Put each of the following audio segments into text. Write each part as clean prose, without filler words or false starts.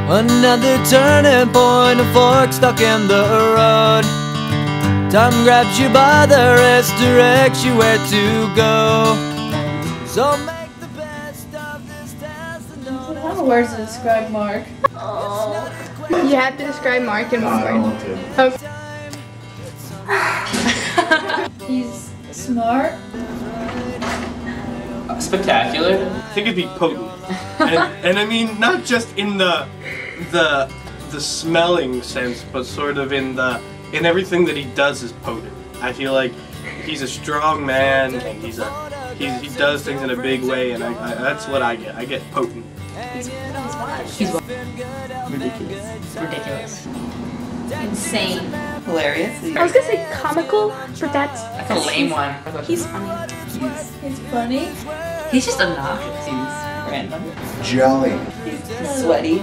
Another turning point, a fork stuck in the road. Time grabs you by the wrist, directs you where to go. So make the best of this test and don't. I don't know words to describe Mark. Oh. You have to describe Mark in one word. I don't want to. Okay. He's smart. Spectacular. I think it'd be potent, and I mean not just in the smelling sense, but sort of in everything that he does is potent. I feel like he's a strong man, and he does things in a big way, and that's what I get. I get potent. He's ridiculous. Insane. Hilarious. I was gonna say comical, but that's a lame one. He's funny. He's funny. He's just obnoxious. He's random. Jelly. He's sweaty.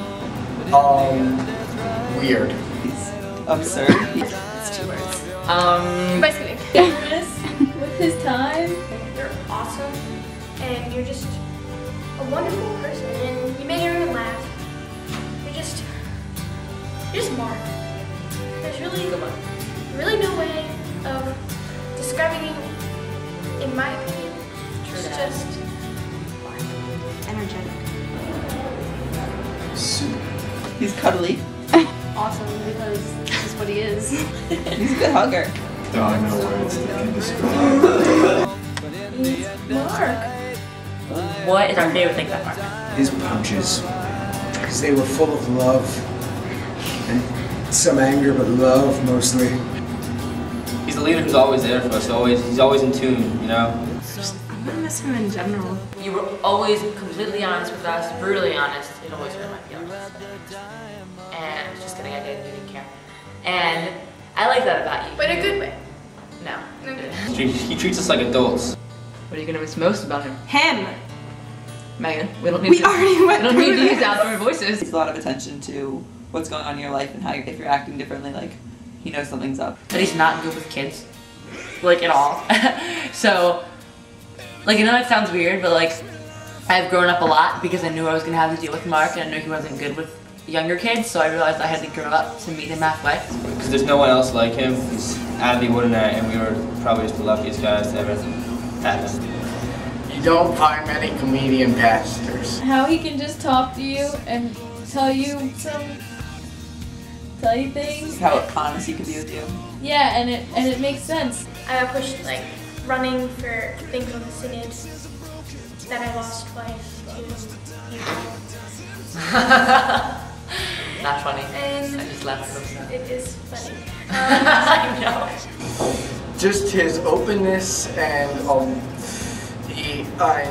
Weird. He's absurd. It's 2 words. basically. Famous with his time. You're awesome, and you're just a wonderful person, and you make everyone laugh. You're just Mark. There's really no way of describing you, in my opinion. It's just Mark. Energetic. Super. He's cuddly. Awesome, because this is what he is. He's a good hugger. There are no words that can describe. He's Mark. What is our favorite thing about Mark? His punches, because they were full of love, and some anger, but love mostly. He's the leader who's always there for us. He's always in tune, you know. I'm gonna miss him in general. You were always completely honest with us, brutally honest. It always hurt my feelings. And just kidding, I didn't. You didn't care. And I like that about you. But in a good way. No. He treats us like adults. What are you gonna miss most about him? Him. Megan, we don't need We to, already went we don't through need to use this. outdoor voices. Takes a lot of attention to what's going on in your life and how if you're acting differently, like he knows something's up. But he's not good with kids, like at all. So, like I know it sounds weird, but like I've grown up a lot because I knew I was gonna have to deal with Mark, and I knew he wasn't good with younger kids. So I realized I had to grow up to meet him halfway. Because there's no one else like him. He's out of the ordinary, and we were probably just the luckiest guys to ever have him. You don't find many comedian pastors. How he can just talk to you and tell you things. How honest he can be with you. Yeah, and it makes sense. I got pushed like running for things on the synod that I lost twice to people. Not funny. And I just laughed at him. it is funny. I know. Just his openness and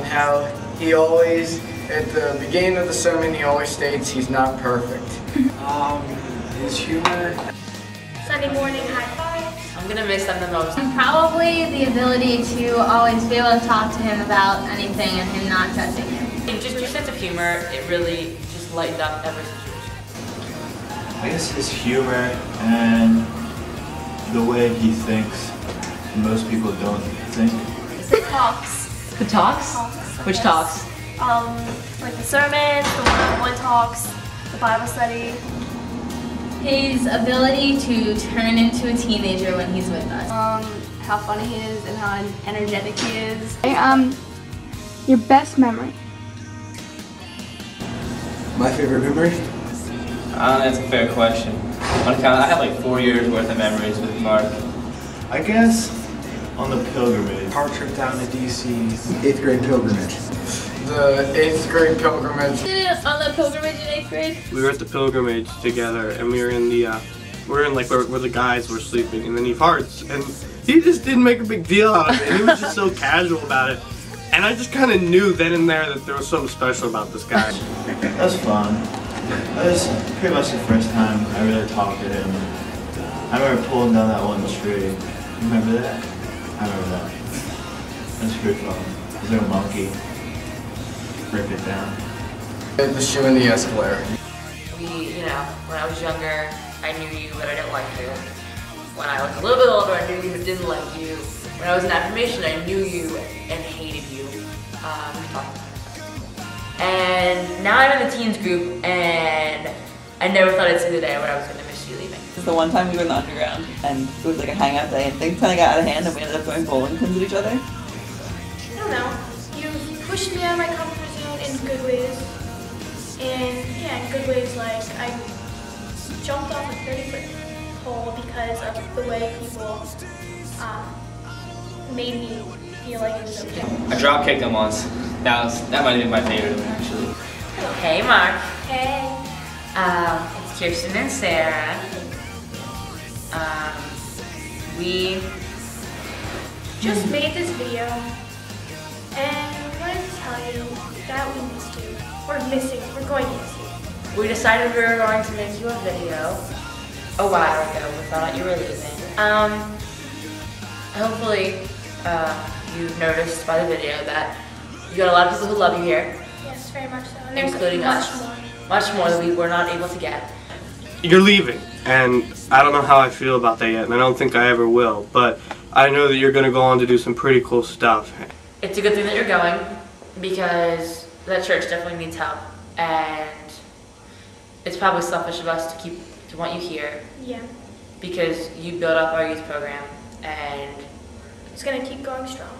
how he always, at the beginning of the sermon, he always states he's not perfect. His humor. Sunday morning high fives. I'm gonna miss them the most. Probably the ability to always be able to talk to him about anything and him not judging him. And just your sense of humor, it really just lightened up every situation. I guess his humor and the way he thinks. Most people don't think. The talks. Who talks? Which talks? Like the sermons, the one-on-one talks, the Bible study. His ability to turn into a teenager when he's with us. How funny he is and how energetic he is. Your best memory. My favorite memory? That's a fair question. On account, I have like 4 years worth of memories with Mark. I guess on the pilgrimage. Our trip down to DC. 8th grade pilgrimage. The 8th grade pilgrimage. On the pilgrimage in 8th grade? We were at the pilgrimage together, and we were in like where the guys were sleeping, and then he farts, and he just didn't make a big deal out of it, and he was just so casual about it. And I just kind of knew then and there that there was something special about this guy. That was fun. That was pretty much the first time I really talked to him. I remember pulling down that one tree. Remember that? I remember that. That's pretty fun. Was there a monkey? Rip it down. The shoe in the escalator. When I was younger, I knew you, but I didn't like you. When I was a little bit older, I knew you, but didn't like you. When I was in affirmation, I knew you and hated you. We talked about it. And now I'm in the teens group, and I never thought I'd see the day when I was gonna miss you leaving. It was the one time we were in the underground and it was like a hangout day and things kind of got out of hand and we ended up throwing bowling pins at each other. I don't know. You've pushed me out of my comfort zone in good ways. And yeah, in good ways, like I jumped off a 30-foot pole because of the way people made me feel like it was okay. I drop kicked him once. That might have been my favorite actually. Hey Mark. Hey. It's Kirsten and Sarah. We just made this video and we wanted to tell you that we missed you. We're going to miss you. We decided we were going to make you a video a while ago. We found out you were leaving. Hopefully you've noticed by the video that you got a lot of people who love you here. Yes, very much so. And there's including us. Much more that we were not able to get. You're leaving, and I don't know how I feel about that yet, and I don't think I ever will, but I know that you're going to go on to do some pretty cool stuff. It's a good thing that you're going, because that church definitely needs help, and it's probably selfish of us to want you here. Yeah. Because you built up our youth program, and it's going to keep going strong.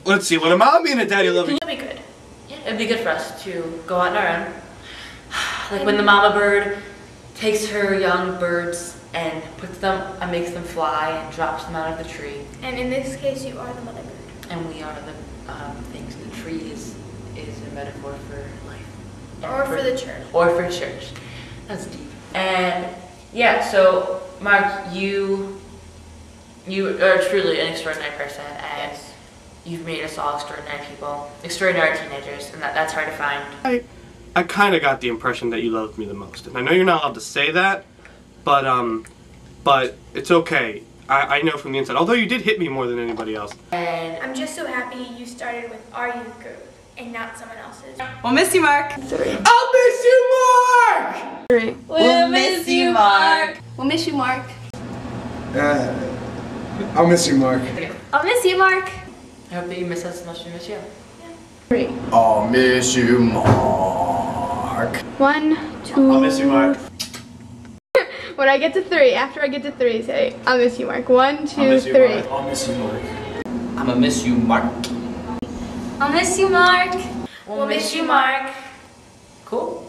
Let's see, when a mommy and a daddy love you. It'll be good. Yeah, it'd be good for us to go out on our own. Like when the mama bird takes her young birds and puts them and makes them fly and drops them out of the tree. And in this case, you are the mother bird. And we are the things. The tree is a metaphor for life. Or for the church. Or for church. That's deep. And yeah, so Mark, you are truly an extraordinary person, and you've made us all extraordinary people, extraordinary teenagers, and that's hard to find. I kind of got the impression that you loved me the most, and I know you're not allowed to say that, but it's okay. I know from the inside, although you did hit me more than anybody else. And I'm just so happy you started with our youth group and not someone else's. We'll miss you, Mark. I'll miss you, Mark! We'll miss you, Mark. We'll miss you, Mark. I'll miss you, Mark. I'll miss you, Mark. I hope that you miss us as much as we miss you. I'll miss you, Mark. 1, 2. I'll miss you, Mark. When I get to 3, after I get to 3, say, I'll miss you, Mark. 1, 2, I'll miss you, 3. Mark. I'll miss you, Mark. I'ma miss you, Mark. I'll miss you, Mark. We'll miss you, Mark. Cool.